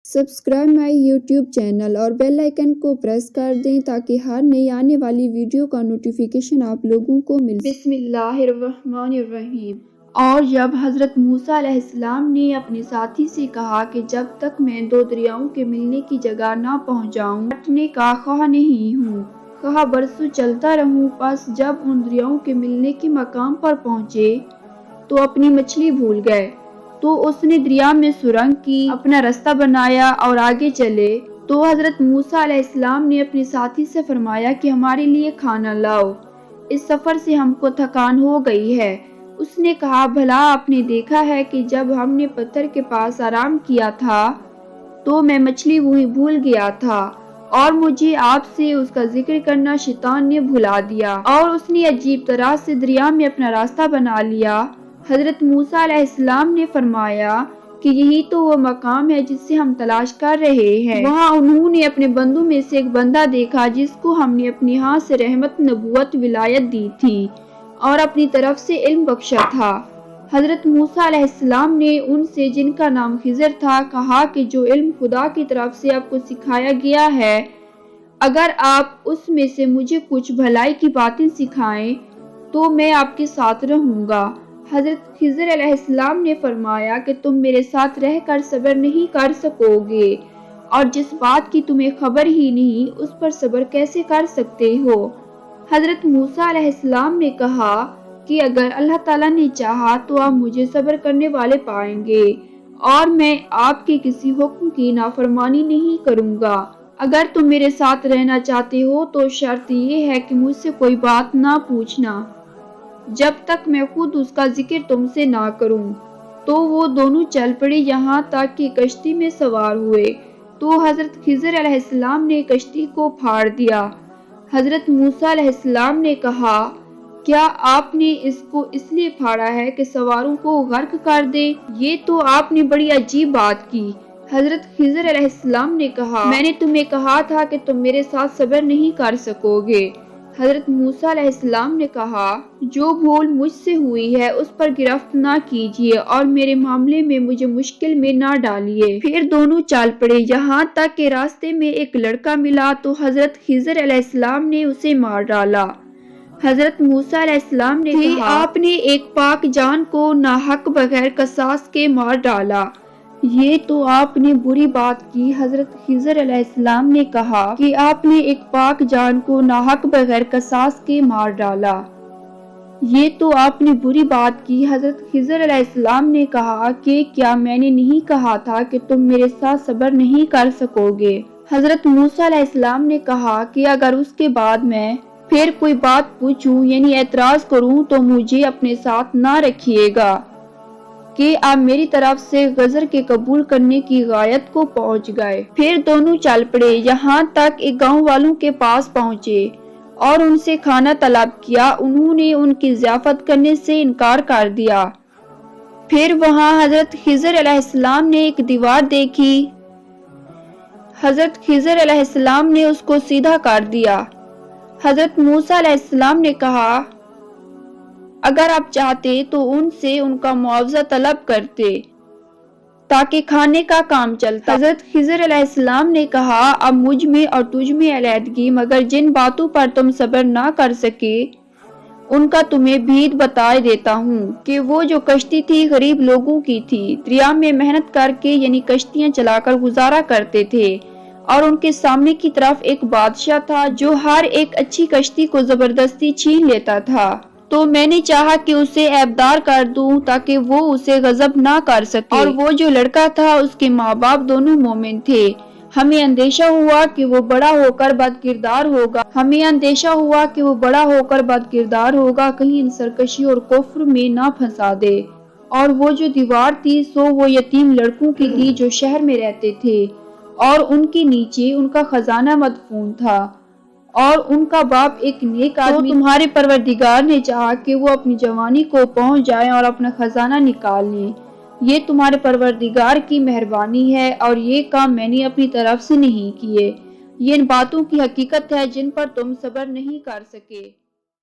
Subscribe my YouTube channel और bell icon को press कर दें ताकि हर नई आने वाली वीडियो का नोटिफिकेशन आप लोगों को मिल। बिस्मिल्लाहिर्रहमानिर्रहीम। और जब हज़रत मूसा अलैहिस्सलाम ने अपने साथी से कहा कि जब तक मैं दो दरियाओं के मिलने की जगह ना पहुँच जाऊँ हटने का ख्वाह नहीं हूँ, कहा बरसों चलता रहूँ। बस जब उन दरियाओं के मिलने के मकाम पर पहुँचे तो अपनी मछली भूल गए। तो उसने दरिया में सुरंग की, अपना रास्ता बनाया और आगे चले। तो हज़रत मूसा अलैहिस्सलाम ने अपने साथी से फरमाया कि हमारे लिए खाना लाओ, इस सफ़र से हमको थकान हो गई है। उसने कहा भला आपने देखा है कि जब हमने पत्थर के पास आराम किया था तो मैं मछली वहीं भूल गया था और मुझे आपसे उसका जिक्र करना शैतान ने भुला दिया और उसने अजीब तरह से दरिया में अपना रास्ता बना लिया। हज़रत मूसा अलैहिस्सलाम ने फरमाया कि यही तो वो मकाम है जिससे हम तलाश कर रहे हैं। वहाँ उन्होंने अपने बंदों में से एक बंदा देखा जिसको हमने अपनी हाथ से रहमत, नबूवत, विलायत दी थी और अपनी तरफ से इल्म बख्शा था। हज़रत मूसा अलैहिस्सलाम ने उनसे, जिनका नाम खिज़र था, कहा कि जो इल्म खुदा की तरफ से आपको सिखाया गया है, अगर आप उसमें से मुझे कुछ भलाई की बातें सिखाएं तो मैं आपके साथ रहूँगा। हज़रत खिज़र अलैहिस्सलाम ने फरमाया कि तुम मेरे साथ रहकर सब्र नहीं कर सकोगे और जिस बात की तुम्हें खबर ही नहीं उस पर सब्र कैसे कर सकते हो। हज़रत मूसा अलैहिस्सलाम ने कहा कि अगर अल्लाह ताला ने चाहा तो आप मुझे सब्र करने वाले पाएंगे और मैं आपके किसी हुक्म की नाफरमानी नहीं करूँगा। अगर तुम मेरे साथ रहना चाहते हो तो शर्त ये है कि मुझसे कोई बात ना पूछना जब तक मैं खुद उसका जिक्र तुमसे ना करूं। तो वो दोनों चल पड़े यहाँ तक कि कश्ती में सवार हुए। तो हज़रत खिज़र अलैहिस्सलाम ने कश्ती को फाड़ दिया। हज़रत मूसा अलैहिस्सलाम ने कहा क्या आपने इसको इसलिए फाड़ा है कि सवारों को गर्क कर दे? ये तो आपने बड़ी अजीब बात की। हज़रत खिज़र अलैहिस्सलाम ने कहा मैंने तुम्हें कहा था कि तुम मेरे साथ सब्र नहीं कर सकोगे। हज़रत मूसा अलैहिस्सलाम ने कहा जो भूल मुझसे हुई है उस पर गिरफ्त ना कीजिए और मेरे मामले में मुझे मुश्किल में ना डालिए। फिर दोनों चल पड़े यहाँ तक कि रास्ते में एक लड़का मिला तो हज़रत खिज़र अलैहिस्सलाम ने उसे मार डाला। हज़रत मूसा अलैहिस्सलाम ने कहा आपने एक पाक जान को नाहक बगैर कसास के मार डाला, ये तो आपने बुरी बात की। हज़रत खिज़र अलैहिस्सलाम ने कहा कि आपने एक पाक जान को नाहक बगैर कसास के मार डाला, ये तो आपने बुरी बात की। हज़रत खिज़र अलैहिस्सलाम ने कहा कि क्या मैंने नहीं कहा था कि तुम मेरे साथ सब्र नहीं कर सकोगे? हज़रत मूसा अलैहिस्सलाम ने कहा कि अगर उसके बाद मैं फिर कोई बात पूछूं यानी एतराज करूं तो मुझे अपने साथ ना रखिएगा कि आप मेरी तरफ से गजर के कबूल करने की गायत को पहुंच गए। फिर दोनों चल पड़े यहाँ तक एक गांव वालों के पास पहुँचे और उनसे खाना तलब किया। उन्होंने उनकी ज़ियाफत करने से इनकार कर दिया। फिर वहाँ हज़रत खिज़र अलैहिस्सलाम ने एक दीवार देखी। हज़रत खिज़र अलैहिस्सलाम ने उसको सीधा कर दिया। हज़रत मूसा अलैहिस्सलाम ने कहा अगर आप चाहते तो उनसे उनका मुआवजा तलब करते ताकि खाने का काम चलता। हज़रत खिज़र अलैहिस्सलाम ने कहा अब मुझ में और तुझ में अलहदगी, मगर जिन बातों पर तुम सब्र ना कर सके उनका तुम्हें भीत बता देता हूँ कि वो जो कश्ती थी गरीब लोगों की थी, दरिया में मेहनत करके यानी कश्तियाँ चलाकर गुजारा करते थे और उनके सामने की तरफ एक बादशाह था जो हर एक अच्छी कश्ती को जबरदस्ती छीन लेता था। तो मैंने चाहा कि उसे ऐबदार कर दूं ताकि वो उसे गजब ना कर सके। और वो जो लड़का था उसके माँ बाप दोनों मोमिन थे। हमें अंदेशा हुआ कि वो बड़ा होकर बदकिरदार होगा, कहीं इन सरकशी और कुफ्र में ना फंसा दे। और वो जो दीवार थी सो वो यतीम लड़कों की थी जो शहर में रहते थे और उनके नीचे उनका खजाना मदफून था और उनका बाप एक नेक आदमी। तो तुम्हारे परवरदिगार ने चाहा कि वो अपनी जवानी को पहुंच जाएं और अपना खजाना निकाल लें। ये तुम्हारे परवरदिगार की मेहरबानी है और ये काम मैंने अपनी तरफ से नहीं किए। ये इन बातों की हकीकत है जिन पर तुम सब्र नहीं कर सके।